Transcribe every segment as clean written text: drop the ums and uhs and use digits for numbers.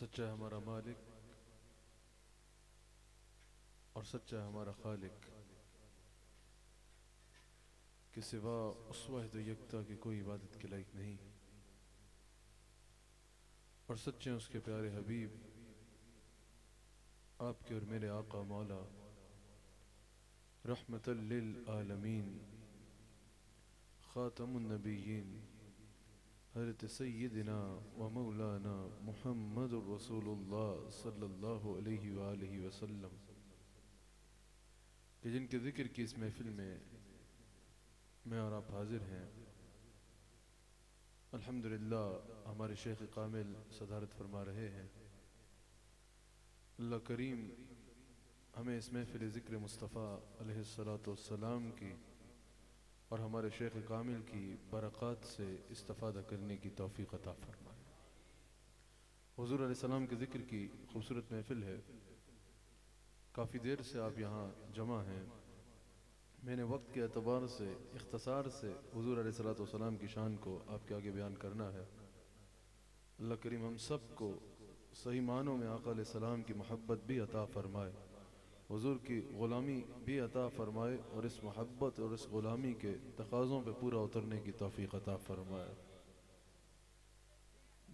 सच्चा है हमारा मालिक और सच्चा है हमारा खालिक के सिवा उस वाहिद यकता की कोई इबादत के लायक नहीं, और सच्चे उसके प्यारे हबीब आपके और मेरे आका मौला रहमतल लिल आलमीन खातमुन नबिय्यीन हज़रत सय्यदना व मौलाना मुहम्मदुर रसूलुल्लाह सल्लल्लाहु अलैहि व आलिहि वसल्लम कि जिनके ज़िक्र की इस महफिल में मैं और आप हाजिर हैं। अल्हम्दुलिल्लाह हमारे शेख कामिल सदारत फरमा रहे हैं। अल्लाह करीम हमें इस महफिल ज़िक्र मुस्तफ़ा अलैहिस्सलातु वस्सलाम की और हमारे शेख कामिल की बरक़ात से इस्तिफ़ादा करने की तौफ़ीक़ अता फरमाए। हुज़ूर अलैहिस्सलाम के ज़िक्र की खूबसूरत महफिल है। काफ़ी देर से आप यहाँ जमा हैं। मैंने वक्त के एतबार से इख्तसार से हुज़ूर अलैहिस्सलातु वस्सलाम की शान को आपके आगे बयान करना है। अल्लाह करीम हम सब को सही मानों में आका अलैहिस्सलाम की मोहब्बत भी अता फ़रमाए, हुज़ूर की ग़ुलामी भी अता फ़रमाए और इस मोहब्बत और इस ग़ुलामी के तकाज़ों पे पूरा उतरने की तौफ़ीक़ अता फ़रमाए।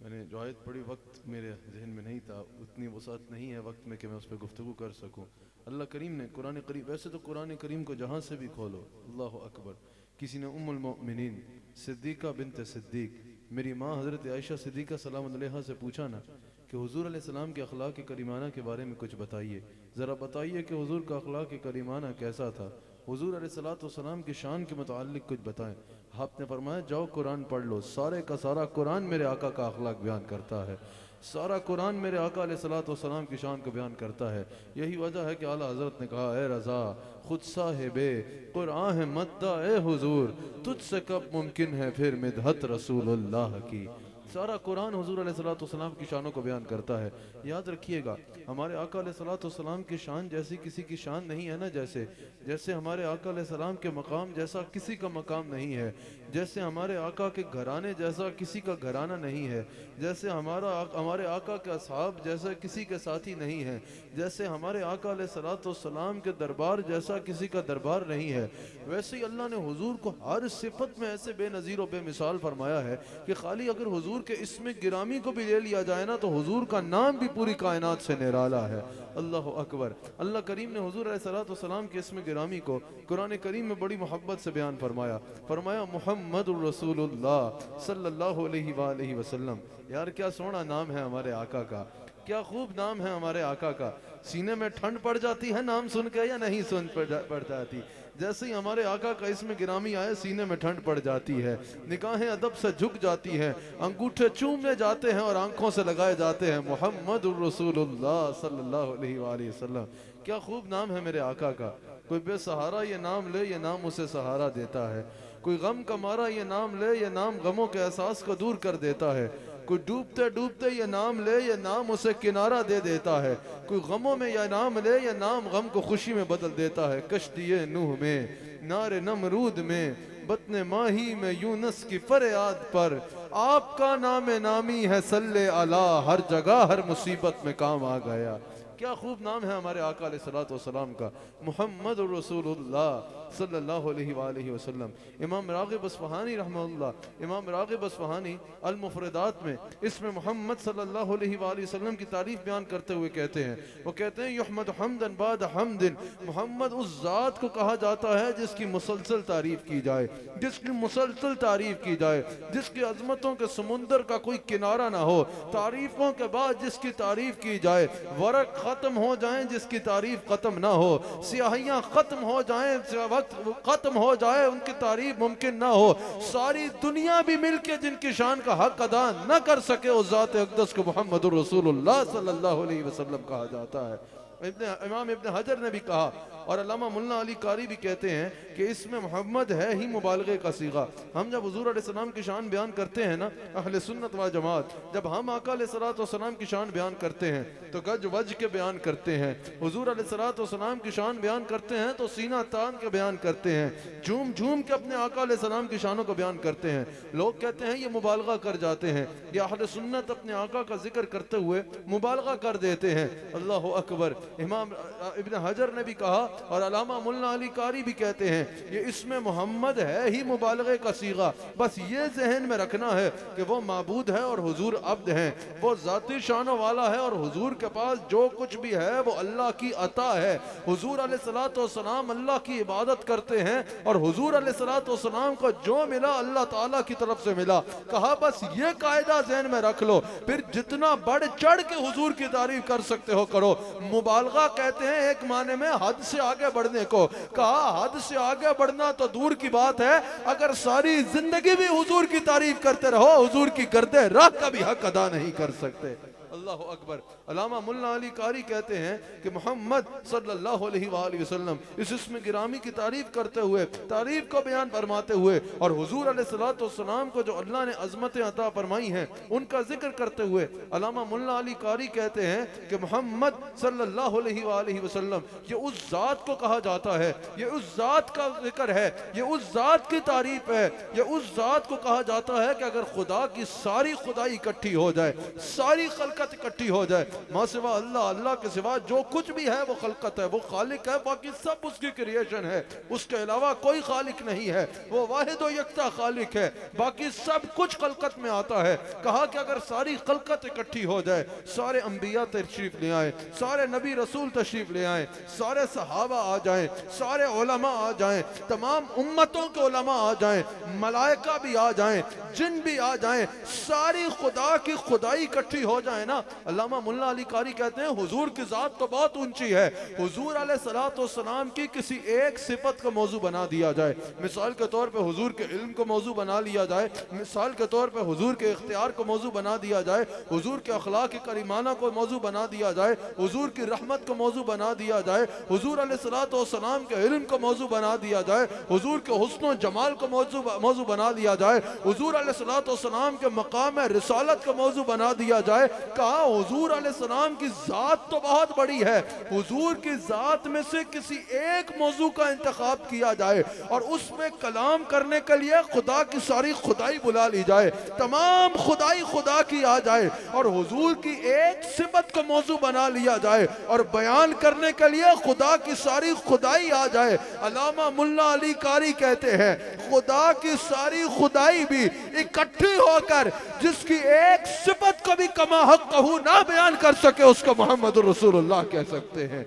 मैंने जो आयत पढ़ी वक्त मेरे जहन में नहीं था, उतनी वसात नहीं है वक्त में कि मैं उस पर गुफ्तगू कर सकूँ। अल्लाह करीम ने कुरान करीम, वैसे तो कुरान करीम को जहाँ से भी खोलो अल्लाह अकबर, किसी ने उम्मुल मोमिनीन सिद्दीक़ा बिन्त सिद्दीक़ मेरी माँ हज़रत आयशा सिद्दीक़ा सलाम अलैहा से पूछा ना कि हुज़ूर अलैहिस्सलाम के अखलाक करीमाना के बारे में कुछ बताइए, ज़रा बताइए कि हुज़ूर का अखलाक करीमाना कैसा था, हुज़ूर अलैहिस्सलातु वस्सलाम की शान के मुताल्लिक़ कुछ बताएं। आपने फरमाया जाओ कुरान पढ़ लो, सारे का सारा कुरान मेरे आका का अखलाक बयान करता है, सारा कुरान मेरे आका अलैहिस्सलातु वस्सलाम की शान को बयान करता है। यही वजह है कि आला हज़रत ने कहा, ए रज़ा खुद साहिबे कुरान है मद्दा ए हुज़ूर, तुझसे कब मुमकिन है फिर मिदहत रसूलुल्लाह की। सारा कुरान हुज़ूर अलैहिस्सलातु वस्सलाम की शानों को बयान करता है। याद रखिएगा हमारे आका अलैहिस्सलातु वस्सलाम की शान जैसी किसी की शान नहीं है ना, जैसे हमारे आका अलैहिस्सलाम के मकाम जैसा किसी का मकाम नहीं है, जैसे हमारे आका के घराने जैसा किसी का घराना नहीं है, जैसे हमारे आका के असहाब जैसा किसी के साथी नहीं है, जैसे हमारे आका अलैहिस्सलातु वस्सलाम के दरबार जैसा किसी का दरबार नहीं है, वैसे ही अल्लाह ने हुजूर को हर सिफत में ऐसे बेनज़ीर और बेमिसाल फरमाया है कि खाली अगर हुजूर के इसमें गिरामी को भी ले लिया जाए ना तो हुजूर का नाम भी पूरी कायनात से निराला है। अल्लाह अकबर। अल्लाह करीम ने हुजूर अलैहिस्सलातु वस्सलाम के इसमें गिरामी को कुरान करीम में बड़ी मोहब्बत से बयान फरमाया मुहम्मदुर रसूलुल्लाह सल्लल्लाहु अलैहि वसल्लम। यार क्या सोना नाम है हमारे आका का, क्या खूब नाम है हमारे आका का। सीने में ठंड पड़ जाती है नाम सुन के या नहीं सुन पड़ जाती? जैसे ही हमारे आका का इसमें गिरामी आए सीने में ठंड पड़ जाती है, निगाहें अदब से झुक जाती हैं, अंगूठे चूमने जाते हैं और आंखों से लगाए जाते हैं मुहम्मदुर रसूलुल्लाह सल्लल्लाहु अलैहि वसल्लम। क्या खूब नाम है मेरे आका का। कोई बेसहारा ये नाम ले, ये नाम उसे सहारा देता है। कोई गम का मारा ये नाम ले, ये नाम गमों के एहसास को दूर कर देता है। कोई डूबते डूबते ये नाम ले, ये नाम उसे किनारा दे देता है। कोई गमों में यह नाम ले, ये नाम गम को खुशी में बदल देता है। कश्तिये नूह में, नारे नमरूद में, बतने माही में, यूनस की फरियाद पर आपका नाम नामी है सल्ले अला, हर जगह हर मुसीबत में काम आ गया। क्या खूब नाम है हमारे आका अलैहिस्सलातु वस्सलाम का मुहम्मद रसूलुल्लाह सल्लल्लाहु अलैहि वसल्लम। इमाम राग़िब अस्फ़हानी रहमतुल्लाह, इमाम राग़िब अस्फ़हानी अल मुफ़रदात में इसमें मोहम्मद सल्लल्लाहु अलैहि वसल्लम की तारीफ़ बयान करते हुए कहते हैं, वो कहते हैं युहमद हम्दन बाद हम्दिन, मोहम्मद उस ज़ात को कहा जाता है जिसकी मुसलसल तारीफ़ की जाए, जिसकी मुसलसल तारीफ़ की जाए, जिसकी अज़मतों के समुंदर का कोई किनारा ना हो, तारीफ़ों के बाद जिसकी तारीफ़ की जाए, वरक ख़त्म हो जाएं जिसकी तारीफ़ ख़त्म ना हो, स्याहियाँ ख़त्म हो जाएं, वक्त ख़त्म हो जाए उनकी तारीफ़ मुमकिन ना हो, सारी दुनिया भी मिलके जिनकी शान का हक अदा न कर सके उस ज़ात अक़दस को मुहम्मदुर रसूलुल्लाह सल्लल्लाहु अलैहि वसल्लम कहा जाता है। इमाम इब्न हजर ने भी कहा और अल्लामा मुल्ला अली कारी भी कहते हैं कि इसमें मोहम्मद है ही मुबालगे का सीगा। हम जब हुजूर अलैहिस्सलाम की शान बयान करते हैं ना, अहले सुन्नत व जमात, जब हम आका अलैहिस्सलाम की शान बयान करते हैं तो गज वज के बयान करते हैं, हुजूर अलैहिस्सलाम की शान बयान करते हैं तो सीना तान के बयान करते हैं, झूम झूम के अपने आका अलैहिस्सलाम की शानों को बयान करते हैं। लोग कहते हैं ये मुबालगा कर जाते हैं, या अहले सुन्नत अपने आका का जिक्र करते हुए मुबालगा कर देते हैं। अल्लाहु अकबर। इमाम इब्न हजर ने भी कहा और अल्लामा मुल्ला अली कारी भी कहते हैं ये इसमें मोहम्मद है ही मुबालगे का सीगा, बस ये जहन में रखना है कि वो माबूद है और हुजूर अब्द हैं, वो ज़ाती शानों वाला है और हुजूर के पास जो कुछ भी है वो अल्लाह की अता है। हुजूर अलैहिस्सलाम अल्लाह की इबादत करते हैं और हुजूर अलैहिस्सलाम को जो मिला अल्लाह ताला की तरफ से मिला। कहा बस ये कायदा जहन में रख लो, फिर जितना बढ़ चढ़ के हुजूर की तारीफ कर सकते हो करो। मुबालगा कहते हैं एक माने में हद से आगे बढ़ने को, कहा हद से आगे बढ़ना तो दूर की बात है, अगर सारी जिंदगी भी हुजूर की तारीफ करते रहो हुजूर की गर्दे राह का भी हक अदा नहीं कर सकते। अल्लाह अकबर। अल्लामा मुल्ला अली कारी कहते हैं कि मोहम्मद सल्लल्लाहु अलैहि वसल्लम इस इस्म गिरामी की तारीफ करते हुए, तारीफ को बयान फरमाते हुए और हुजूर अलैहिस्सलाम को जो अल्लाह ने अज़मतें अता फरमाई हैं उनका जिक्र करते हुए अल्लामा मुल्ला अली कारी कहते हैं कि मोहम्मद सल्लल्लाहु अलैहि वसल्लम ये उस ज़ात को कहा जाता है, ये उस ज़ात का जिक्र है, ये उस ज़ात की तारीफ है, ये उस ज़ात को कहा जाता है कि अगर खुदा की सारी खुदाई इकट्ठी हो जाए, सारी खल्क़त इकट्ठी हो जाए, मां सिवा अल्लाह, अल्लाह के सिवा जो कुछ भी है वो खल्क़त है, वो खालिक है, बाकी सब उसकी क्रिएशन है, उसके अलावा कोई खालिक नहीं है, वो वाहिद व यकता खालिक है, बाकी सब कुछ खल्क़त में आता है। कहा कि अगर सारी खल्क़त इकट्ठी हो जाए, सारे अंबिया तशरीफ ले आए, सारे नबी रसूल तशरीफ ले आए, सारे सहाबा आ जाएं, सारे उलमा आ जाएं, तमाम उम्मतों के उलमा आ जाएं, मलाइका भी आ जाएं, जिन भी आ जाएं, सारी खुदा की खुदाई इकट्ठी हो जाए ना, अल्लामा मुल्ला अली कारी कहते हैं हुजूर की जात तो बहुत ऊंची है, हुजूर अलैहिस्सलाम की किसी एक सिफत को मौजू बना दिया जाए, मिसाल के तौर पे हुजूर के इल्म को मौजू बना लिया जाए, मिसाल के तौर पे हुजूर के इख्तियार को मौजू बना दिया जाए, हुजूर के अखलाक करीमाना को मौजू बना दिया जाए, हुजूर की रहमत को मौजू बना दिया जाए, हुजूर अलैहिस्सलाम के इल्म को मौजू बना दिया जाए, हुजूर के हुस्न जमाल को मौजू बना दिया जाए, हुजूर अलैहिस्सलाम के मकाम रिसालत को मौजू बना दिया जाए। कहा हुजूर अलैहिस्सलाम की जात तो बहुत बड़ी है, हुजूर की जात में से किसी एक मौजू का इंतखाब किया जाए और उसमें कलाम करने के लिए खुदा की सारी खुदाई बुला ली जाए, तमाम खुदाई खुदा की आ जाए और हुजूर की एक सिफत को मौजू बना लिया जाए और बयान करने के लिए खुदा की सारी खुदाई आ जाए। अल्लामा मुल्ला अली कारी कहते हैं खुदा की सारी खुदाई भी इकट्ठी होकर जिसकी एक सिफत को भी कमा हक कहू ना बयान कर सके उसको मोहम्मद रसूलुल्लाह कह सकते हैं।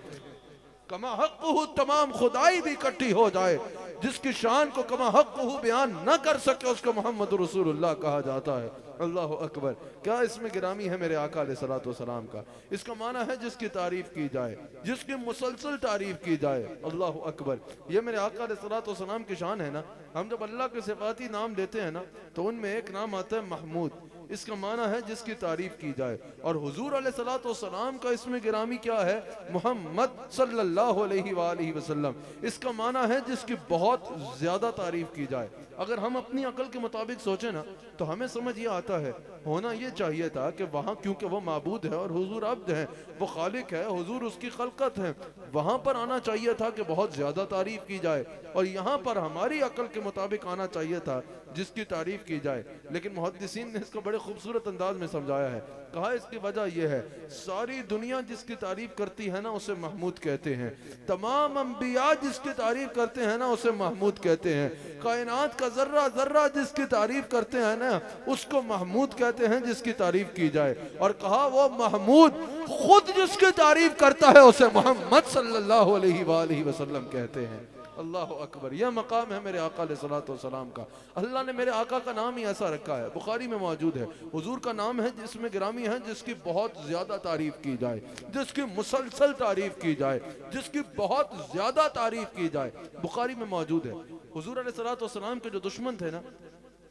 कमा हक कहू तमाम खुदाई भी इकट्ठी हो जाए, जिसकी शान को कमा हक कहू बयान न कर सके उसको मोहम्मद रसूलुल्लाह कहा जाता है। अल्लाह अकबर। क्या इसमें गिरामी है मेरे आका अलैहिस्सलातु वस्सलाम का। इसका माना है जिसकी तारीफ की जाए, जिसकी मुसलसल तारीफ की जाए। अल्लाह अकबर। ये मेरे आका अलैहिस्सलातु वस्सलाम की शान है ना। हम जब अल्लाह के सिफाती नाम लेते हैं ना तो उनमें एक नाम आता है महमूद। इसका माना है जिसकी तारीफ की जाए। और हुजूर अलैहिस्सलातु वस्सलाम का इसमें गिरामी क्या है? मोहम्मद सल्लल्लाहु अलैहि वसल्लम। इसका माना है जिसकी बहुत ज्यादा तारीफ की जाए। अगर हम अपनी अकल के मुताबिक सोचें ना तो हमें समझ ये आता है, होना ये चाहिए था कि वहाँ क्योंकि वो माबूद है और हुजूर अब्द है, वो खालिक है, हुजूर उसकी खलकत है, वहाँ पर आना चाहिए था कि बहुत ज़्यादा तारीफ की जाए। और यहाँ पर हमारी अकल के मुताबिक आना चाहिए था जिसकी तारीफ की जाए। लेकिन मुहद्दिसीन ने इसको बड़े बड़े खूबसूरत अंदाज में समझाया है। कहा इसकी वजह यह है, सारी दुनिया जिसकी तारीफ करती है ना उसे महमूद कहते हैं, तमाम अंबिया जिसकी तारीफ करते हैं ना उसे महमूद कहते हैं, कायनात का जर्रा जर्रा जिसकी तारीफ करते हैं ना उसको महमूद कहते हैं जिसकी तारीफ की जाए। और कहा वो महमूद खुद जिसकी तारीफ करता है उसे मोहम्मद सल्लल्लाहु अलैहि वसल्लम कहते हैं। अल्लाह अकबर, यह मकाम है मेरे आका अलैहिस्सलातु वस्सलाम का। अल्लाह ने मेरे आका का नाम ही ऐसा रखा है, बुखारी में मौजूद है। हुजूर का नाम है जिसमें गिरामी है, जिसकी बहुत ज्यादा तारीफ की जाए, जिसकी मुसलसल तारीफ की जाए, जिसकी बहुत ज्यादा तारीफ की जाए, बुखारी में मौजूद है। हुजूर अलैहिस्सलातु वस्सलाम के जो दुश्मन थे ना,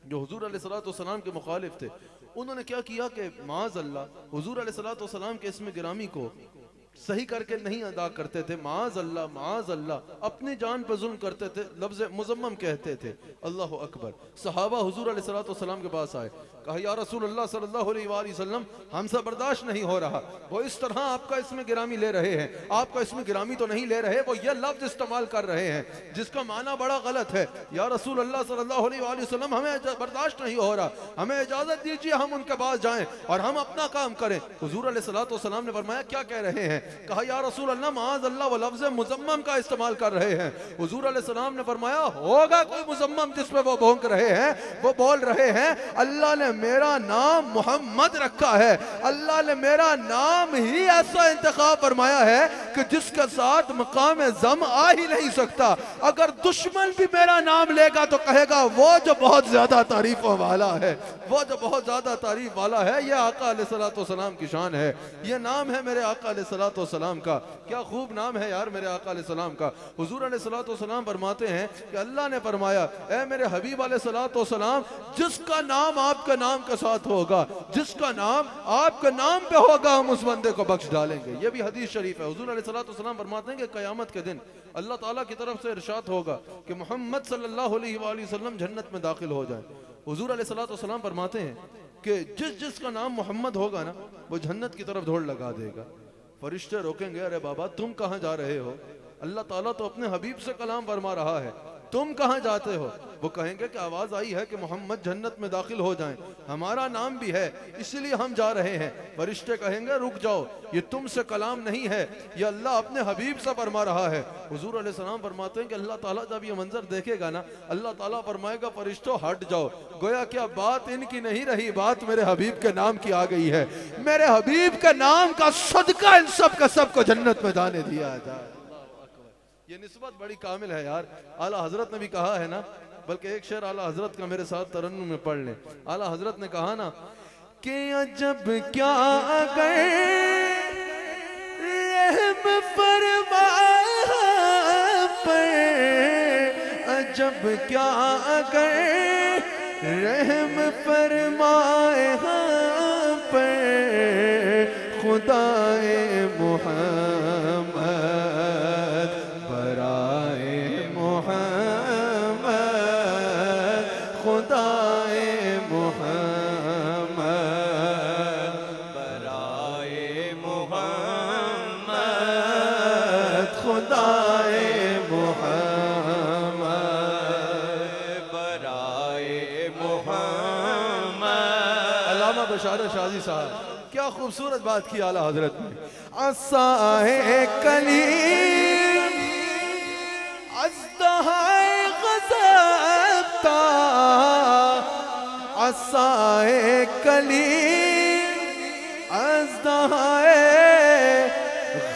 जो हुजूर अलैहिस्सलातु वस्सलाम के मुखालिफ थे, उन्होंने क्या किया कि माज़ अल्लाह हुजूर अलैहिस्सलातु वस्सलाम के इसमें गिरामी को सही करके नहीं अदा करते थे। माज़ अल्लाह अपनी जान पर जुल्म करते थे, लफ्ज़ मुज़म्मम कहते थे। अल्लाह अकबर। सहाबा हुजूर अलैहिस्सलातु वस्सलाम के पास आए, कहा या रसूल अल्लाह सल्लल्लाहु अलैहि वसल्लम, हमसे बर्दाश्त नहीं हो रहा, वो इस तरह आपका इसमें गिरामी ले रहे हैं, आपका इसमें गिरामी तो नहीं ले रहे, वो ये लफ्ज़ इस्तेमाल कर रहे हैं जिसका माना बड़ा गलत है। या रसूल अल्लाह सल्लल्लाहु अलैहि वसल्लम, हमें बर्दाश्त नहीं हो रहा, हमें इजाज़त दीजिए हम उनके पास जाएं और हम अपना काम करें। हुजूर अलैहिस्सलातु वस्सलाम ने फरमाया क्या कह रहे हैं? कहा या रसूल अल्लाह, माज़ अल्लाह वो लफ्ज़ मुज़म्मम का इस्तेमाल कर रहे हैं। हुजूर अलैहिस्सलाम ने फरमाया होगा कोई मुज़म्मम जिसमें वो भौंक रहे हैं, वो बोल रहे हैं अल्लाह ने मेरा नाम मोहम्मद रखा है, अल्लाह ने मेरा नाम ही ऐसा इंतखाब फरमाया है कि जिसके साथ मकाम ज़म आ ही नहीं सकता। अगर दुश्मन भी मेरा नाम लेगा तो कहेगा वो जो बहुत ज्यादा तारीफों वाला है, वो जो बहुत ज्यादा तारीफ वाला है। यह आका अलैहिस्सलातु वस्सलाम की शान है, यह नाम है मेरे आका अलैहिस्सलातु वस्सलाम का। क्या खूब नाम है यार मेरे आका अलैहिस्सलाम का। हुजूर अलैहिस्सलातु वस्सलाम फरमाते हैं कि अल्लाह ने फरमाया ऐ मेरे हबीब अलैहिस्सलातु वस्सलाम, जिसका नाम आपका नाम के साथ होगा, जिसका नाम आपके नाम पे होगा, हम उस बंदे को बख्श डालेंगे। यह भी हदीस शरीफ है। हुजूर अलैहिस्सलातु वस्सलाम फरमाते हैं कि क़यामत के दिन अल्लाह ताला की तरफ से इरशाद होगा कि मोहम्मद सल्लल्लाहु अलैहि वसल्लम जन्नत में दाखिल हो जाए। हुजूर अलैहिस्सलातु वस्सलाम फरमाते हैं कि जिसका नाम मोहम्मद होगा ना वो जन्नत की तरफ दौड़ लगा देगा। फरिश्ते रोकेंगे, अरे बाबा तुम कहाँ जा रहे हो? अल्लाह ताला तो अपने हबीब से कलाम फरमा रहा है, तुम कहाँ जाते हो? वो कहेंगे कि आवाज आई है कि मोहम्मद जन्नत में दाखिल हो जाएं, हमारा नाम भी है इसलिए हम जा रहे हैं। फरिश्ते कहेंगे रुक जाओ, ये तुमसे कलाम नहीं है, ये अल्लाह अपने हबीब से फरमा रहा है। हुजूर अलैहिस्सलाम फरमाते हैं कि अल्लाह ताला जब ये मंजर देखेगा ना, अल्लाह ताला फरमाएगा फरिश्तों हट जाओ, गोया क्या बात इनकी नहीं रही, बात मेरे हबीब के नाम की आ गई है। मेरे हबीब के नाम का सदका इन सब का सबको जन्नत में जाने दिया जाए। ये निस्बत बड़ी कामिल है यार। आला हजरत ने भी कहा है ना, बल्कि एक शेर आला हजरत का मेरे साथ तरन्नुम में पढ़ लें। आला हजरत ने कहा ना कि अजब क्या अगर रहम फरमाया पर, अजब क्या अगर रहम फरमाए पर, खुदाए मोहम्मद बराए मोहम्मद, खुदाए मोहम्मद बराए मोहम्मद, खुदाए मोहम्मद बराए मोहम्मद। अल्लामा बशारत शाजी साहब, क्या खूबसूरत बात की आला हजरत ने। असाए कलीम अज़्दहाए ग़ज़बता, असाए कलीम अज़्दहाए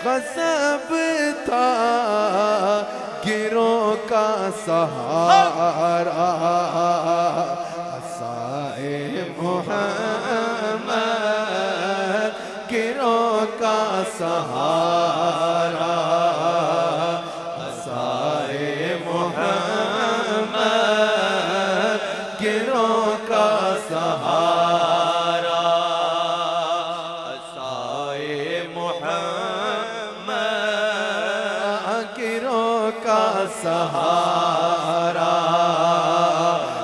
ग़ज़बता, गिरों का सहारा असाए मोहम्मद, गिरों का सहारा असाए मोहम्मद, गिरों का सहारा असाए मोहम्मद, गिरों का सहारा।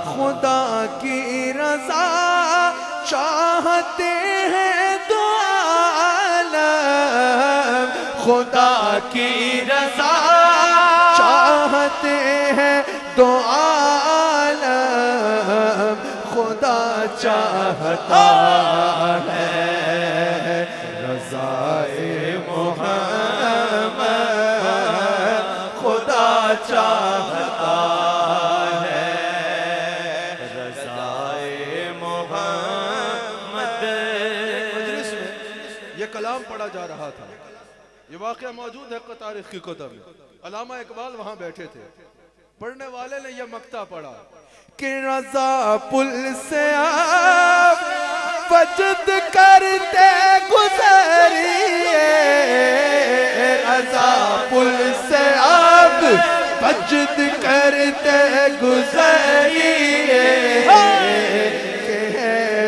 खुदा की रज़ा चाहते हैं दो आलम, खुदा की रज़ा चाहते हैं दो आलम, खुदा चाहते चाहता है, रज़ाए मोहम्मद खुदा चाहता है, रज़ाए मोहम्मद। मजलिस में ये कलाम पढ़ा जा रहा था, ये वाक़या मौजूद है तारीख की कुतब में। अल्लामा इकबाल वहां बैठे थे, पढ़ने वाले ने यह मक्ता पढ़ा कि रज़ा पुल से आप वजद करते गुज़रिए, रज़ा पुल से आप वजद करते गुज़रिए, के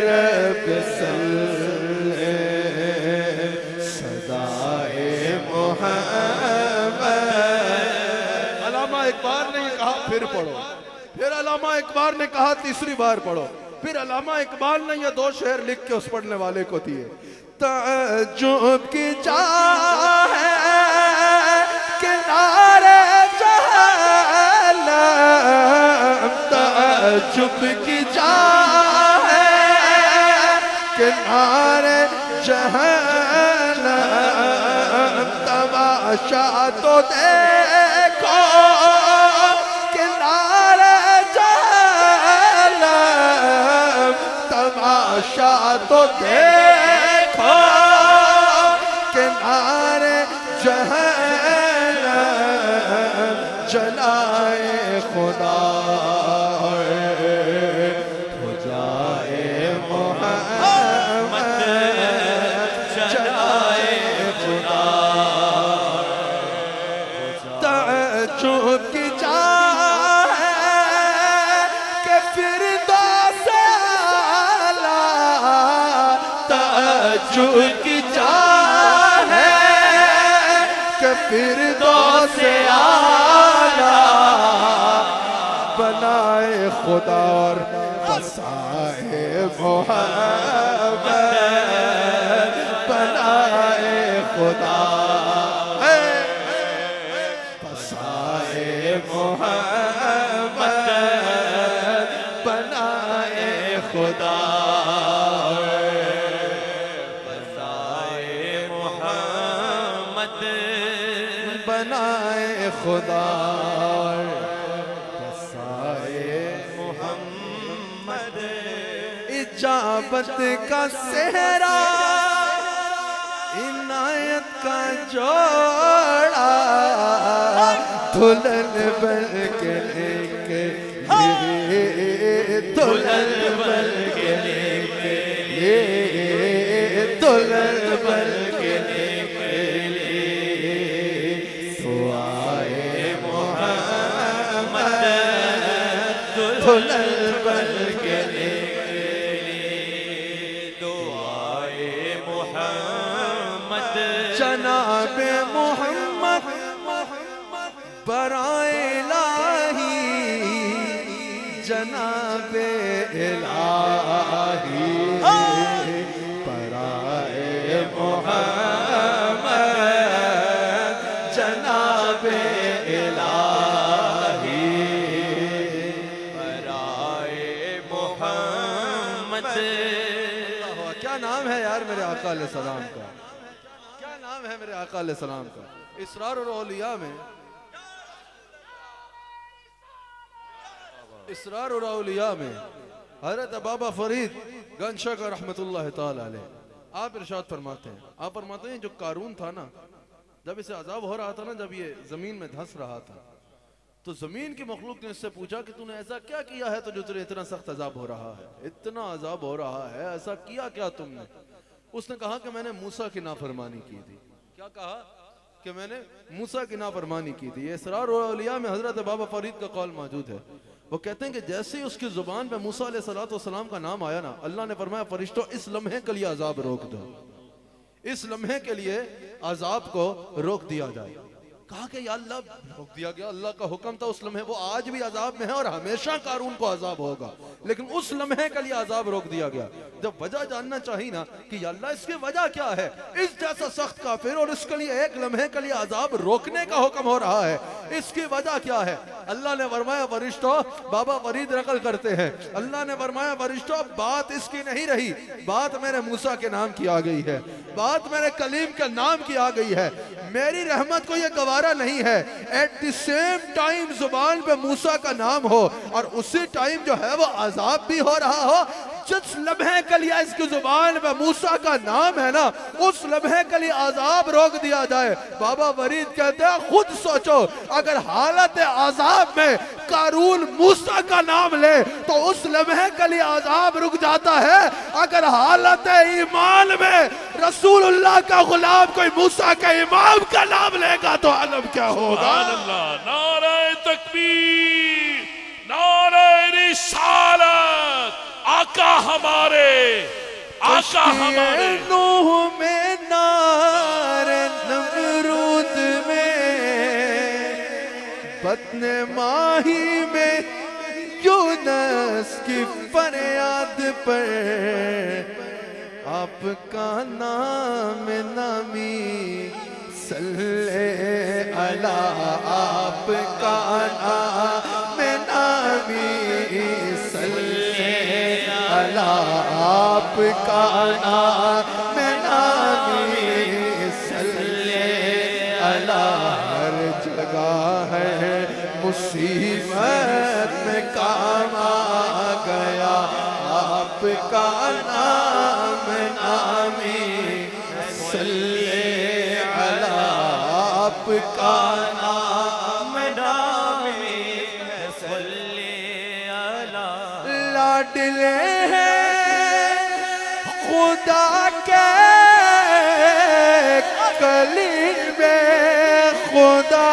रब सल्ले सदाए मोहम्मद। अल्लामा इकबाल ने कहा फिर पढ़ो, फिर अल्लामा इकबाल ने कहा तीसरी बार पढ़ो, फिर अल्लामा इकबाल ने ये दो शेर लिख के उस पढ़ने वाले को दिए। ताज्जुब की चाह है किनारे जहन्नम, ताज्जुब की चाह है किनारे जहन्नम, तमाशा तो देखो तमाशा तो देखो किनारे जहन्नम, जलाए खुदा हो जाए मोहम्मद, जलाए खुदा। ताज्जुब की चाह है कि फिर की चाह है कि फिर दो से आला बनाए खुदा और बसाए मोहम्मद, बनाए खुदा बसाए मोहम्मद, बनाए खुदा बनाए खुदा, बसाए मोहम्मद। इजाबत का सेहरा इनायत का जोड़ा, दुल्हन बन के लेके दुल्हन बन के लेके दुल्हन बन के दुल्हन बन के दुआए मोहम्मद, जनाबे मोहम्मद बराए इलाही, जनाबे इलाही बराए मोहम्मद, जनाबे इलाही क्या नाम है यार मेरे आका अलैहिस्सलाम का, क्या नाम है मेरे आका अलैहिस्सलाम का। इसरार और औलिया में, इसरार और औलिया में हज़रत बाबा फरीद गंशक रहमतुल्लाह ताला अलैह आप इरशाद फरमाते हैं, आप फरमाते हैं जो कारून था ना, जब इसे अजाब हो रहा था ना, जब ये जमीन में धंस रहा था, तो जमीन की मखलूक ने इससे पूछा कि तूने ऐसा क्या किया है तो जो तुझे इतना सख्त अजाब हो रहा है, इतना अजाब हो रहा है, ऐसा किया क्या तुमने। उसने कहा कि मैंने मूसा की नाफरमानी की थी। क्या कहा कि मैंने मूसा की नाफरमानी की थी। इसरार और औलिया में हजरत बाबा फरीद का कौल मौजूद है। वो कहते हैं कि जैसे ही उसकी जुबान पे मूसा अलैहिस्सलाम का नाम आया ना, अल्लाह ने फरमाया फरिश्तों इस लम्हे के लिए अजाब रोक दो, इस लम्हे के लिए अजाब को रोक दिया जाए। कहा कि या अल्लाह रोक दिया गया, अल्लाह का हुक्म था उस लम्हे, वो आज भी अजाब में है और हमेशा कारून को अजाब होगा, लेकिन उस लम्हे के लिए अजाब रोक दिया गया। जब वजह जानना चाहिए ना कि या अल्लाह इसकी वजह क्या है, इस जैसा सख्त काफिर और इसके लिए एक लम्हे के लिए अजाब रोकने का हुक्म हो रहा है, इसकी वजह क्या है? अल्लाह ने फरमाया फरिश्तों, बाबा फरीद नकल करते हैं, अल्लाह ने फरमाया फरिश्तों बात इसकी नहीं रही, बात मेरे मूसा के नाम की आ गई है, बात मेरे कलीम के नाम की आ गई है। मेरी रहमत को यह गवारा नहीं है एट द सेम टाइम जुबान पे मूसा का नाम हो और उसी टाइम जो है वो अजाब भी हो रहा हो। जिस लम्हे के लिए इसकी जुबान पे मूसा का नाम है ना, उस लम्हे के लिए अजाब रोक दिया जाए। बाबा फरीद कहते हैं खुद सोचो, अगर हालत अजाब में कारून मूसा का नाम ले तो उस लम्हे के लिए अजाब रुक जाता है, अगर हालत ईमान में रसूलुल्लाह का गुलाम कोई मूसा के इमाम का नाम लेगा तो आलम क्या होगा। नारे तकबीर, नारे रिसालत, आका हमारे, आका हमारे। नूह में नारे नमरूद में, बत्न माही में यूनस की फरियाद पर आपका नाम नामी सल्ले अला, आपका नाम नामी सल्ले अला, आपका नाम नामी सल्ले अला। हर जगह है मुसीबत में काम आ गया आपका नाम नामी सल्ले अला, आपका नाम नामी सल्ले अला। लाडले हैं खुदा के कलीम में खुदा,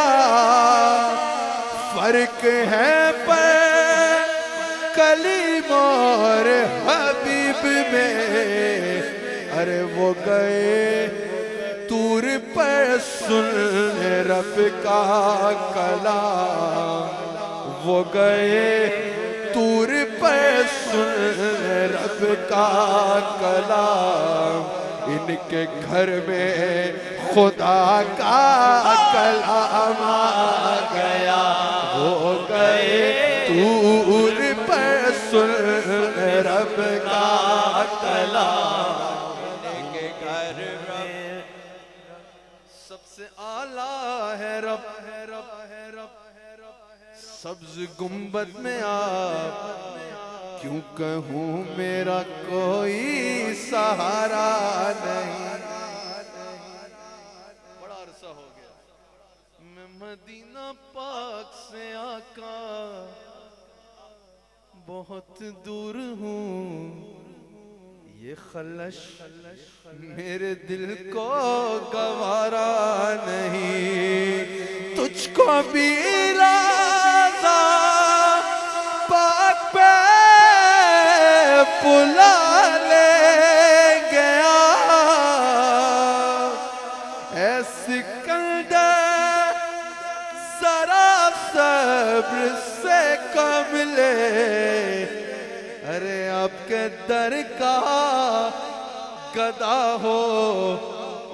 फर्क है पर कलीम और हबीब में। अरे वो गए तूर पर सुन रब का कलाम, वो गए तूर पर सुन रब का कलाम। इनके घर में खुदा का कलाम आ गया, वो गए तूर पर सुन रब का कलाम। इनके घर में सबसे आला है रब, है रब, है रब, है रब। सब्ज गुंबद में आप क्यों कहूँ मेरा कोई सहारा नहीं। बड़ा अरसा हो गया मैं मदीना पाक से आका बहुत दूर हूँ, ये खलश मेरे दिल को गवारा नहीं। तुझको भी राज़ा पाक पे बुला ले गया, ऐसी कंदर जरा सब्र से कम ले। अरे आपके दर का गदा हो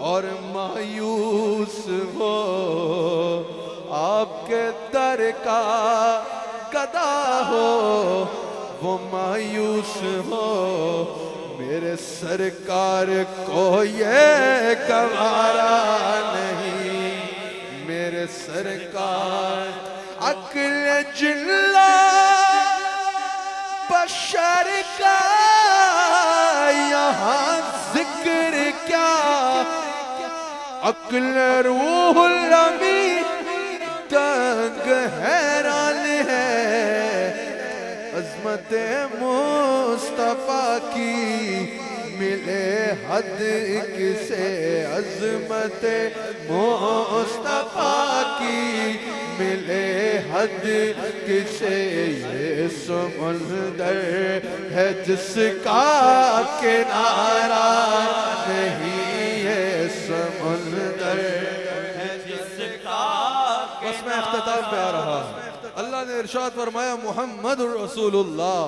और मायूस हो, आपके दर का गदा हो वो मायूस हो। मेरे सरकार को ये गवारा नहीं, मेरे सरकार अक्ल जिल्ला बशर का यहाँ जिक्र क्या, अक्ल रूहुल अमीन तंग हैरान है। अज़मत मुस्तफा की मिले हद किसे, अज़मत मुस्तफा की मिले हद किसे। ये समंदर है जिसका किनारा नहीं, ये समंदर है जिसका। बस मैं इख्तिताम पे आ रहा। अल्लाह ने इरशाद फरमाया मुहम्मद रसूलुल्लाह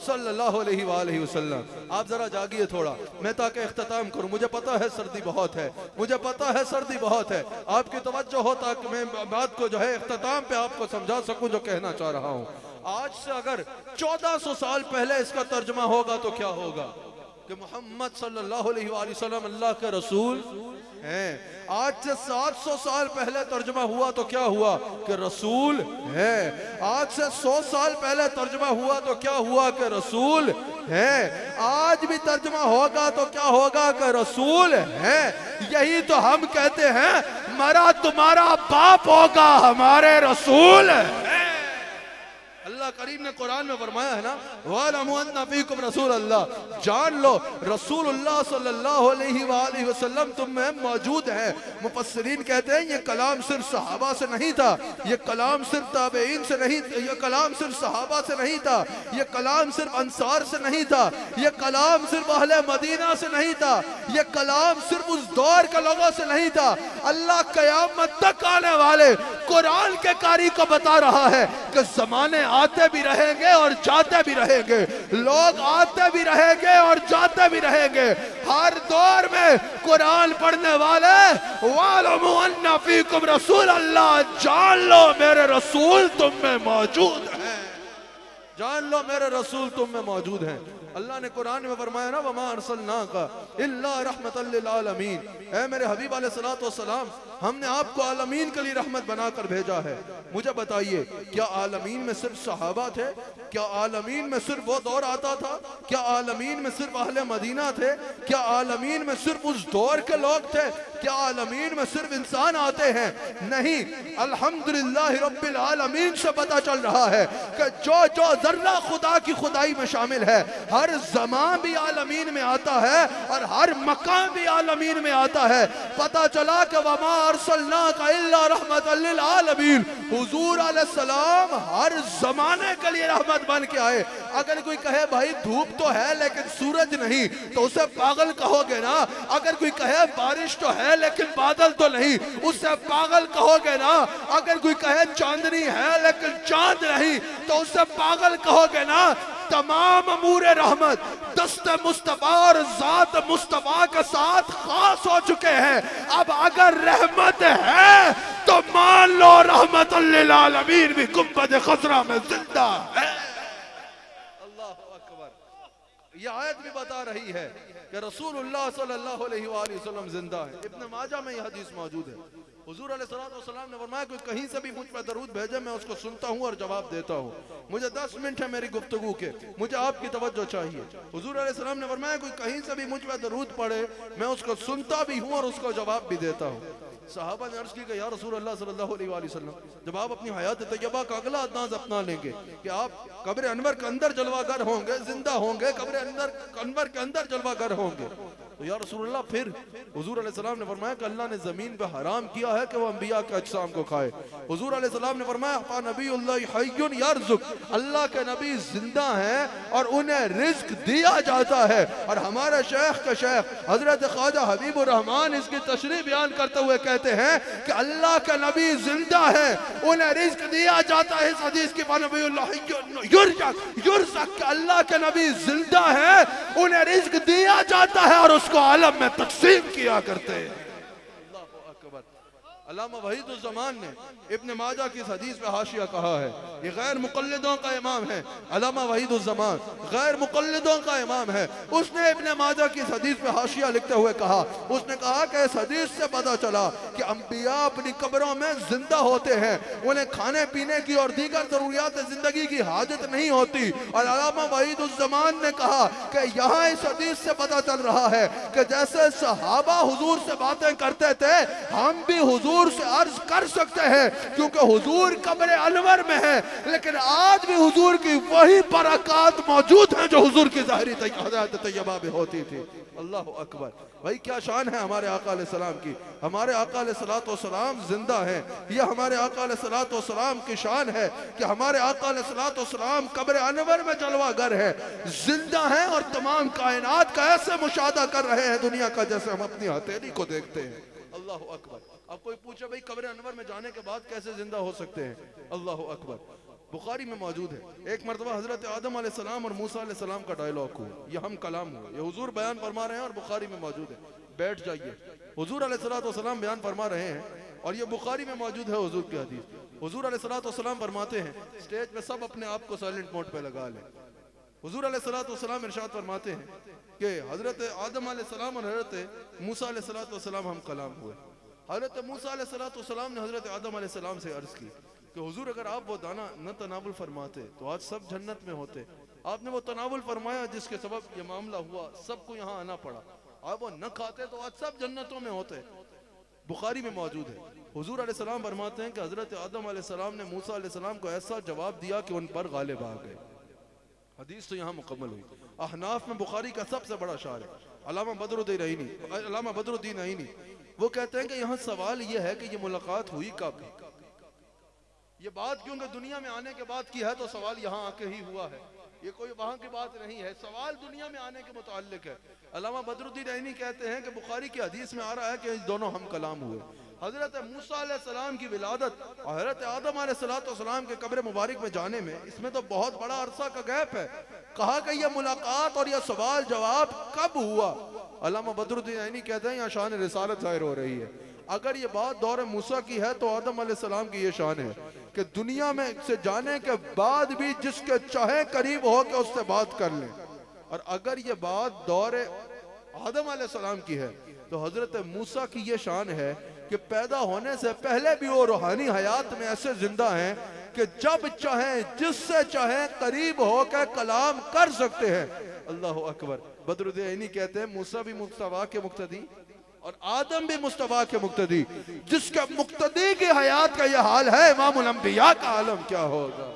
सल्लल्लाहु अलैहि वसल्लम। आप जरा जागिए थोड़ा, मैं ताकि इख्तिताम करूं। मुझे पता है सर्दी बहुत है, मुझे पता है सर्दी बहुत है। आपकी तवज्जो हो ताकि मैं बात को जो है इख्तिताम पे आपको समझा सकूं जो कहना चाह रहा हूं। आज से अगर 1400 साल पहले इसका तर्जुमा होगा तो क्या होगा कि मोहम्मद सल्लल्लाहु अलैहि वसल्लम अल्लाह के रसूल हैं। आज से 700 साल पहले तर्जुमा हुआ तो क्या हुआ कि रसूल है। आज से 100 साल पहले तर्जुमा हुआ तो क्या हुआ कि रसूल है। आज भी तर्जुमा होगा तो क्या होगा कि रसूल है। यही तो हम कहते हैं, मरा तुम्हारा बाप होगा हमारे रसूल है। अल्लाह करीम ने कुरान में फरमाया है ना, वअलमू अन्ना फीकुम रसूल अल्लाह, जान लो रसूलुल्लाह सल्लल्लाहु अलैहि वसल्लम तुम में मौजूद है। मुफस्सिरीन कहते हैं ये कलाम सिर्फ सहाबा से नहीं था, ये कलाम सिर्फ ताबईन से नहीं, ये कलाम सिर्फ सहाबा से नहीं था, ये कलाम सिर्फ अंसार से नहीं था, ये कलाम सिर्फ अहले मदीना से नहीं था, ये कलाम सिर्फ उस दौर के लोगों से नहीं था। अल्लाह कयामत तक आने वाले कुरान के कारी को बता रहा है कि जमाने आते भी रहेंगे और जाते भी रहेंगे, लोग आते भी रहेंगे और जाते भी रहेंगे। हर दौर में कुरान पढ़ने वाले वअलमू अन्ना फीकुम रसूल अल्लाह, जान लो मेरे रसूल तुम में मौजूद हैं, जान लो मेरे रसूल तुम में मौजूद हैं। अल्लाह ने कुरान में फरमाया ना, वमा अरसलनाका इल्ला रहमतल लिल आलमीन, ऐ मेरे हबीब अलैहिस्सलातु वस्सलाम हमने आपको आलमीन के लिए रहमत बनाकर भेजा है। मुझे बताइए, क्या आलमीन में सिर्फ सहाबा थे? क्या आलमीन में सिर्फ वो दौर आता था? क्या आलमीन में सिर्फ अहले मदीना थे? क्या आलमीन में सिर्फ उस दौर के लोग थे? क्या आलमीन में सिर्फ इंसान आते हैं? नहीं, अल्हम्दुलिल्लाह रब्बिल आलमीन से पता चल रहा है कि जो जो जर्रा खुदा की खुदाई में शामिल है, हर ज़मान भी आलमीन में आता है और हर मकाम भी आलमीन में आता है। पता चला कि वमा अरसलनाका इल्ला रहमतल लिल आलमीन, हुजूर अलैहिस्सलाम हर जमाने के लिए रहमत बन के आए। अगर कोई कहे भाई धूप तो है लेकिन सूरज नहीं, तो उसे पागल कहोगे ना। अगर कोई कहे बारिश तो है लेकिन बादल तो नहीं, उससे पागल कहोगे ना। अगर कोई कहे चांदनी है लेकिन चांद नहीं, तो उससे पागल कहोगे ना। तमाम अमूर रहमत दस्ते मुस्तफा और जात मुस्तफा के साथ खास हो चुके हैं। अब अगर रहमत है तो मान लो रहमतुल लिल आलमीन भी गुंबद खजरा में जिंदा है। अल्लाह अकबर। यह आयत भी बता रही है कि रसूलुल्लाह सल्लल्लाहु अलैहि वसल्लम जिंदा है। इब्न माजा में यह हदीस मौजूद है। हुजूर अलैहिस्सलाम ने फरमाया कोई कहीं से भी मुझ पर दरूद भेजे, मैं उसको सुनता हूँ और जवाब देता हूँ। मुझे 10 मिनट है मेरी गुफ्तगू के, मुझे आपकी तवज्जो चाहिए। हुजूर अलैहिस्सलाम ने फरमाया कोई कहीं से भी मुझ पर दरूद पढ़े, मैं उसको सुनता भी हूँ और उसको जवाब भी देता हूँ। सहाबा ने अर्ज की कि या रसूल अल्लाह सल्लल्लाहु अलैहि वसल्लम, जब आप अपनी हयात तैयबा का अगला अंदाज अपना लेंगे कि आप कब्र अनवर के अंदर जलवागर होंगे, जिंदा होंगे, कब्र अनवर के अंदर जलवागर होंगे, तो या रसूलल्लाह फिर हुजूर अलैहिस्सलाम ने फरमाया कि अल्लाह ने जमीन पे हराम किया है कि वो अंबिया के अजसाम को खाए। हुजूर अलैहिस्सलाम ने फरमाया फा नबीउल्लाह हय्युन यरज़ुक, अल्लाह के नबी जिंदा हैं और उन्हें रिज्क दिया जाता है। और हमारे शेख के शेख हजरत ख्वाजा हबीबुर रहमान इसकी तशरीह बयान करते हुए कहते हैं कि अल्लाह के नबी जिंदा है, उन्हें रिज्क दिया जाता है। इस हदीस की फा नबीउल्लाह हय्युन यरज़ुक, अल्लाह के नबी जिंदा है, उन्हें रिज्क दिया जाता है और उसको आलम में तकसीम किया करते हैं। अल्लाहु अकबर। अल्लामा वहीदुज़्ज़मान ने इब्न माजा की इस हदीस पे हाशिया कहा है, ये गैर मुक़ल्लिदों का इमाम है। अल्लामा वहीदुज़्ज़मान गैर मुक़ल्लिदों का इमाम है। उसने इब्न माजा की इस हदीस पे हाशिया लिखते हुए कहा, उसने कहा कि इस हदीस से पता चला कि अंबिया अपनी कब्रों में जिंदा होते हैं, उन्हें खाने पीने की और दीगर जरूरियात जिंदगी की हाजत नहीं होती। और अल्लामा वहीदुज़्ज़मान ने कहा कि यहाँ इस हदीस से पता चल रहा है कि जैसे सहाबा हुजूर से बातें करते थे, हम भी हुजूर से अर्ज कर सकते हैं, क्योंकि हुजूर कब्र अनवर में है, लेकिन आज भी हुजूर की वही बरकत मौजूद है जो हुजूर की ज़ाहिरी हयात तैयबा में होती थी। अल्लाह अकबर। भाई क्या शान है हमारे आका अलैहिस्सलाम की। हमारे आका अलैहिस्सलाम जिंदा हैं। यह हमारे आका अलैहिस्सलाम की शान है कि हमारे आका अलैहिस्सलाम कब्र अनवर में जलवागर है, जिंदा हैं और तमाम कायनात का ऐसे मुशाहदा कर रहे हैं दुनिया का जैसे हम अपनी हथेली को देखते हैं। अल्लाह अकबर। अब कोई पूछे भाई कब्र अनवर में जाने के बाद कैसे जिंदा हो सकते हैं? अल्लाह अकबर। बुखारी में मौजूद है, एक मरतबा हजरत आदम अलैहिस्सलाम और मूसा अलैहिस्सलाम का डायलॉग हुआ, ये हम कलाम हुआ, ये हुजूर बयान फरमा रहे हैं और बुखारी में मौजूद है। बैठ जाइए, हुजूर अलैहिस्सलाम बयान फरमा रहे हैं और ये बुखारी में मौजूद है हुजूर की हदीस। हुजूर अलैहिस्सलाम फरमाते हैं, स्टेज पे सब अपने आप को साइलेंट मोड पे लगा लें। हुजूर अलैहिस्सलाम इरशाद फरमाते हैं कि हजरत आदम अलैहिस्सलाम और हजरत मूसा अलैहिस्सलाम हम कलाम हुए। हजरत मूसा अलैहिस्सलाम ने हजरत आदम अलैहिस्सलाम से अर्ज की कि हुजूर अगर आप वो दाना न तनावुल फरमाते तो आज सब जन्नत में होते। आपने वो तनावुल फरमाया जिसके सबब ये मामला हुआ, सबको यहाँ आना पड़ा। आप वो न खाते तो आज सब जन्नतों में होते। बुखारी में मौजूद है, हुजूर अलैहिस्सलाम फरमाते हैं कि हजरत आदम अलैहिस्सलाम ने मूसा अलैहिस्सलाम को ऐसा जवाब दिया कि उन पर गालिब आ गए। हदीस तो यहाँ मुकम्मल हुई। अहनाफ में बुखारी का सबसे बड़ा शार है अल्लामा बदरुद्दीन आईनी, वो कहते हैं कि यहाँ सवाल ये है कि ये मुलाकात हुई कब? ये बात क्योंकि दुनिया में आने के बाद की है तो सवाल यहाँ आके ही हुआ है, ये कोई वहां की बात नहीं है, सवाल दुनिया में आने के मुताल्लिक है। अल्लामा बदरुद्दीन आईनी कहते हैं कि बुखारी की हदीस में आ रहा है कि दोनों हम कलाम हुए। हजरत मूसा अलैहिस्सलाम की विलादत और हजरत आदम अलैहिस्सलाम के कब्र मुबारक में जाने में इसमें तो बहुत बड़ा अरसा का गैप है। कहा कि यह मुलाकात और यह सवाल जवाब कब हुआ? अल्लामा बदरुद्दीन आईनी कहते हैं यहाँ शान रिसालत जाहिर हो रही है। अगर ये बात दौर मूसा की है तो आदम अलैहिस्सलाम की ये शान है कि दुनिया में से जाने के बाद भी जिसके चाहे करीब हो के उससे बात कर लें। और अगर ये बात दौर आदम अलैहिस्सलाम की है तो हजरत मूसा की ये शान है कि पैदा होने से पहले भी वो रूहानी हयात में ऐसे जिंदा हैं कि जब चाहे जिससे चाहे करीब होकर कलाम कर सकते हैं। अल्लाह अकबर। बदरुद्दीन आईनी कहते हैं मूसा भी मुस्तफा के मुक्तदी और आदम भी मुस्तफा के मुक्तदी, जिसका मुक्तदी की हयात का यह हाल है, इमामुल अंबिया का आलम क्या होगा?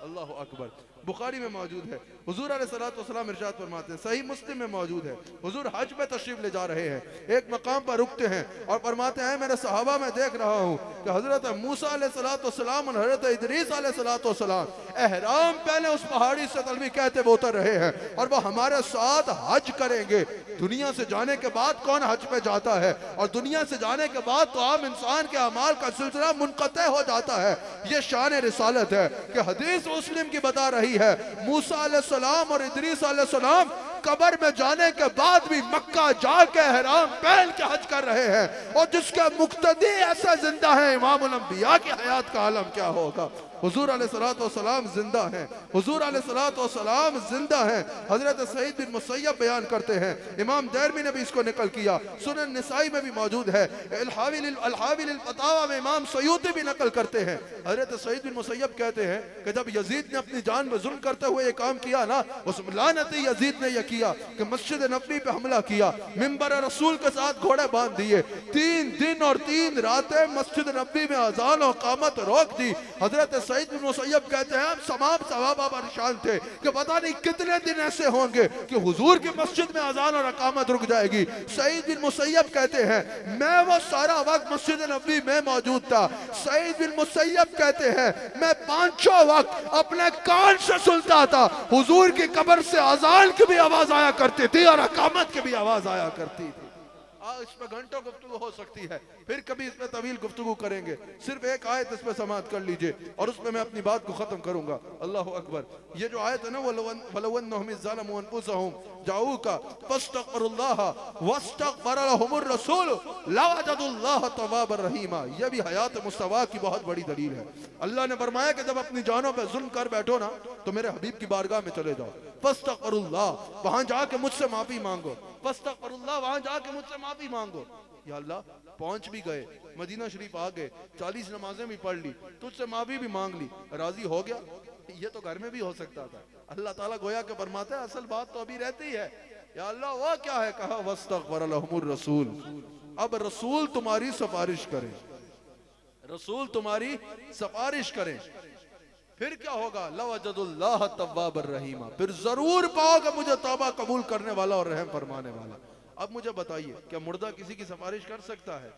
अल्लाह अकबर। बुखारी में मौजूद है, हुजूर अलैहिस्सलाम इरशाद फरमाते हैं, सही मुस्लिम में मौजूद है, हुजूर हज में तशरीफ ले जा रहे हैं, एक मकाम पर रुकते हैं और फरमाते हैं मेरे सहाबा में देख रहा हूँ कि हजरत मूसा अलैहिस्सलाम और हजरत इदरीस अलैहिस्सलाम एहराम पहले उस पहाड़ी से तलबी कहते वो उतर रहे हैं और वो हमारे साथ हज करेंगे। दुनिया से जाने के बाद कौन हज पे जाता है और दुनिया से जाने के बाद तो आम इंसान के अमाल का सिलसिला मुनक़ते हो जाता है। ये शान रिसालत है कि हदीस मुस्लिम की बता रही है मूसा अलैहिस्सलाम और इदरीस अलैहिस्सलाम कब्र में जाने के बाद भी मक्का जाके एहराम पहन के हज कर रहे हैं और जिसका मुक्तदी ऐसा जिंदा है, इमामुल अंबिया की हयात का आलम क्या होगा? हुजूर अलैहिस्सलाम जिंदा हैं, हुजूर अलैहिस्सलाम जिंदा हैं। हजरत सईद बिन मुसय्यब बयान करते हैं, इमाम दैरमी ने भी इसको निकल किया, सुनन निसाई में भी मौजूद है, अल-हावी लिल-फतावा में इमाम सयूती भी नकल करते हैं। हजरत सईद बिन मुसय्यब कहते हैं कि जब यजीद ने अपनी जान में जुल्म करते हुए ये काम किया ना, उस लानती यजीद ने यह किया कि मस्जिद नबवी पे हमला किया, मिंबर रसूल के साथ घोड़े बांध दिए, 3 दिन और 3 रातें मस्जिद नबवी में अजान और कामत रोक दी। हजरत सईद बिन मुसय्यब कहते हैं हम तमाम सहाबा परेशान थे कि पता नहीं कितने दिन ऐसे होंगे कि हुजूर की मस्जिद में अजान और अकामत रुक जाएगी। सईद बिन मुसय्यब कहते हैं मैं वो सारा वक्त मस्जिद नबवी में मौजूद था। सईद बिन मुसय्यब कहते हैं मैं 5 वक्त अपने कान से सुनता था, हुजूर की कब्र से अजान की भी आवाज आया करती थी और अकामत की भी आवाज आया करती थी। इस पे घंटों गुफ्तगू हो सकती है, फिर कभी इस पे तवील गुफ्तगू करेंगे। सिर्फ एक आयत इस पे समाअत कर लीजिए और उस पे मैं अपनी बात को खत्म करूंगा। अल्लाह अकबर। ये जो आयत है ना, वलवन्नहुम ज़लमू अनफुसहुम जाऊका फस्तगफिरुल्लाह वस्तगफर लहुमुर रसूल लवजदुल्लाह तव्वाबर रहीमा, यह भी हयात मुस्तफा की बहुत बड़ी दलील है। अल्लाह ने फरमाया कि जब अपनी जानों पे जुल्म कर बैठो ना तो मेरे हबीब की बारगाह में चले जाओ, फस्तगफिरुल्लाह, वहां जाके मुझसे माफी मांगो, फस्तगफिरुल्लाह, वहां जाके मुझसे माफी मांगो। या अल्लाह पहुंच भी गए, मदीना शरीफ आ गए, 40 नमाजें भी पढ़ ली, तुझसे माफी भी मांग ली, राजी हो गया? ये तो घर में भी हो सकता था। अल्लाह ताला गोया के फरमाते हैं असल बात तो अभी रहती है। या अल्लाह वो क्या है? कहा वस्तगफर लहुमुर रसूल, अब रसूल तुम्हारी सिफारिश करें, रसूल तुम्हारी सिफारिश करें, फिर क्या होगा? लवजदुल्लाह तव्वाबर रहीमा, फिर जरूर पाओगे मुझे तौबा कबूल करने वाला और रहम फरमाने वाला। अब मुझे बताइए क्या मुर्दा किसी की सिफारिश कर सकता है?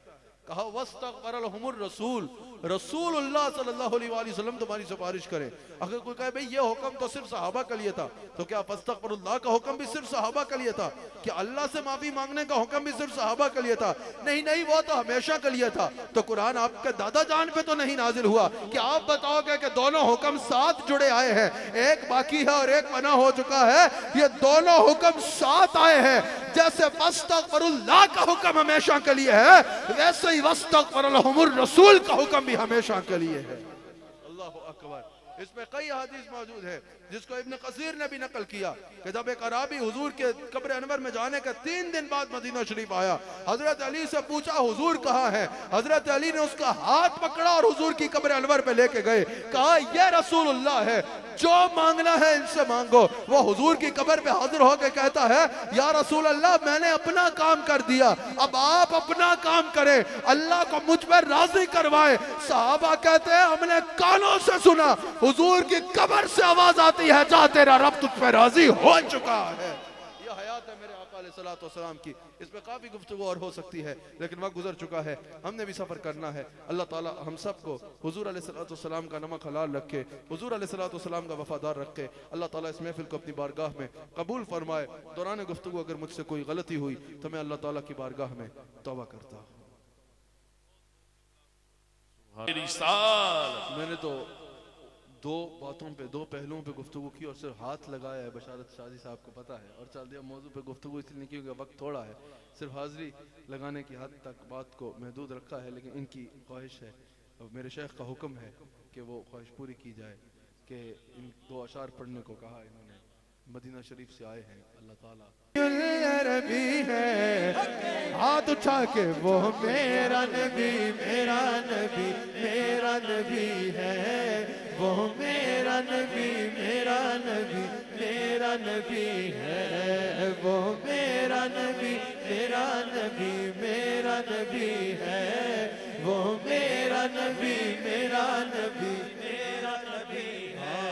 कहा वस्तगफर लहुमुर रसूल, रसूलुल्लाह सल्लल्लाहु अलैहि वसल्लम तुम्हारी सिफारिश करें। अगर कोई कहे भाई ये हुक्म तो सिर्फ सहाबा के लिए था, तो क्या फस्तगफिरुल्लाह का हुक्म भी सिर्फ सहाबा के लिए था? क्या अल्लाह से माफी मांगने का हुक्म भी सिर्फ सहाबा के लिए था? नहीं नहीं, वो तो हमेशा के लिए था। तो कुरान आपके दादा जान पे तो नहीं नाजिल हुआ कि आप बताओगे कि दोनों हुक्म साथ जुड़े आए हैं, एक बाकी है और एक बना हो चुका है? ये दोनों हुक्म साथ आए हैं। जैसे फस्तगफिरुल्लाह का हुक्म हमेशा के लिए है, वैसे ही वस्तगफिरुल्लाहुमुर रसूल का हुक्म भी हमेशा के लिए है। अल्लाह अकबर। इसमें कई हदीस मौजूद है जिसको इब्न कसीर ने भी नकल किया कि जब एक अराबी हुजूर के कब्र अनवर में जाने के 3 दिन बाद मदीना शरीफ आया, हजरत अली से पूछा हुजूर कहाँ है? हजरत अली ने उसका हाथ पकड़ा और हुजूर की कब्र अनवर पे लेके गए, कहा ये रसूलुल्लाह है, जो मांगना है इनसे मांगो। वो हुजूर की कब्र पे हाजिर होकर कहता है या रसूल अल्लाह, मैंने अपना काम कर दिया, अब आप अपना काम करें, अल्लाह को मुझ पर राजी करवाए। सहाबा कहते हैं हमने कानों से सुना हुजूर की कब्र से आवाज आती है, जा तेरा रब तुझ पे राजी हो चुका है। ये हयात है मेरे आका अलैहिस्सलातु वस्सलाम की। इस पे काफी गुफ्तगू और हो सकती है, लेकिन वक्त गुजर चुका है, हमने भी सफर करना है। अल्लाह ताला हम सबको हुजूर अलैहिस्सलातु वस्सलाम का नमक हलाल रखे, हुजूर अलैहिस्सलातु वस्सलाम का वफादार रखे। अल्लाह ताला इस महफिल को अपनी बारगाह में कबूल फरमाए। दौरान गुफ्तगू अगर मुझसे कोई गलती हुई तो मैं अल्लाह ताला की बारगाह में तौबा करता हूँ। मैंने तो दो बातों पे, दो पहलुओं पे गुफ्तगू की और सिर्फ हाथ लगाया है, बशारत शादी साहब को पता है, और चल दिया मौजू पे गुफ्तगू इसलिए नहीं क्योंकि वक्त थोड़ा है, सिर्फ हाजिरी लगाने की हद तक बात को महदूद रखा है। लेकिन इनकी ख्वाहिश है, मेरे शेख का हुक्म है कि वो ख्वाहिश पूरी की जाए कि इन 2 अशार पढ़ने को कहा इन्होंने, मदीना शरीफ से आए हैं। अल्लाह ताला नबी है, हाथ उठा के वो मेरा नबी, मेरा नबी, मेरा नबी है, वो मेरा नबी, मेरा नबी, मेरा नबी है, वो मेरा नबी, मेरा नबी, मेरा नबी है, वो मेरा नबी, मेरा नबी, मेरा नबी है।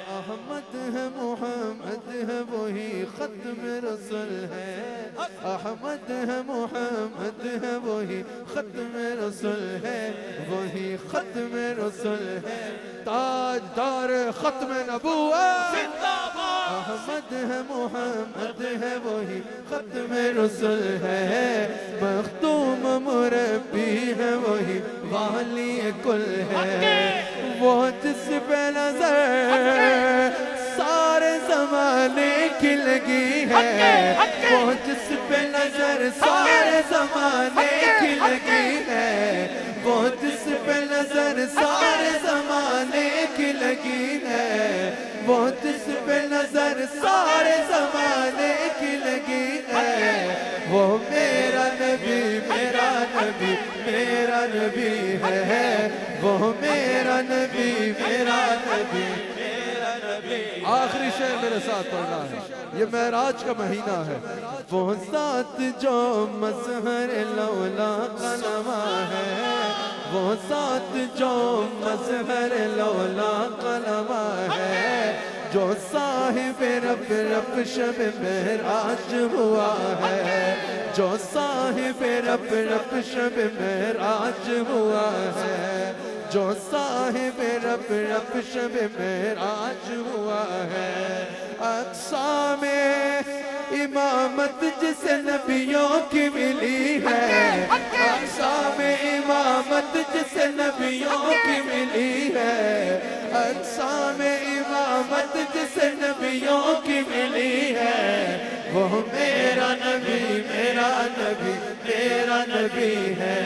अहमद है, मोहम्मद है, वही खत्म रसूल है। अहमद है, मोहम्मद है, वही खत्म रसूल है, वही खत्म रसूल है, ताजदार खत्म नबूवत। अहमद है, मोहम्मद है, वही खत्म रसूल है, मख्तूम मुरब्बी है, वही वाली कुल है, वो जिस पे नजर सारे जमाने की लगी है, वो जिस पे नजर सारे जमाने की लगी है, वो जिस पे नजर सारे जमाने की लगी है, वो जिस पे नजर सारे जमाने की लगी है, वो मेरा नबी, मेरा नबी, मेरा नबी है, वो मेरा नबी, मेरा नबी, मेरा नबी। आखिरी शेर मेरे साथ पढ़ना है, ये मेराज का महीना है। वो साथ जो मजहर लौला कलमा है, वो साथ जो मजहर लौला कलमा है, जो साहिब रब रब शब मेराज हुआ है, जो साहिब रब रब शब मेराज हुआ है, जो साहिब रब रब शब मेराज हुआ है। अक्सा में इमामत जिसे नबियों की मिली है, अक्सा में इमामत जिसे नबियों की मिली है, अक्सा में इमामत जिसे नबियों की मिली है, वो मेरा नबी, मेरा नबी, मेरा नबी है,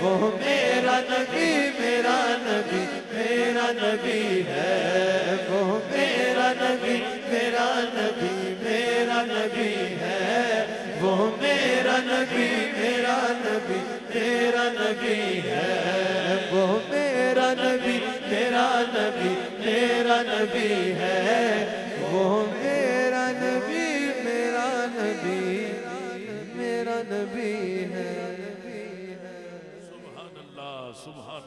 वो मेरा नबी, मेरा नबी, मेरा नबी है, वो मेरा नबी, मेरा नबी, मेरा नबी है, वो मेरा नबी, मेरा नबी, मेरा नबी है, वो मेरा नबी, मेरा नबी, मेरा नबी है, वो मेरा नबी, मेरा नबी, मेरा नबी है। सुभान अल्लाह, सुभान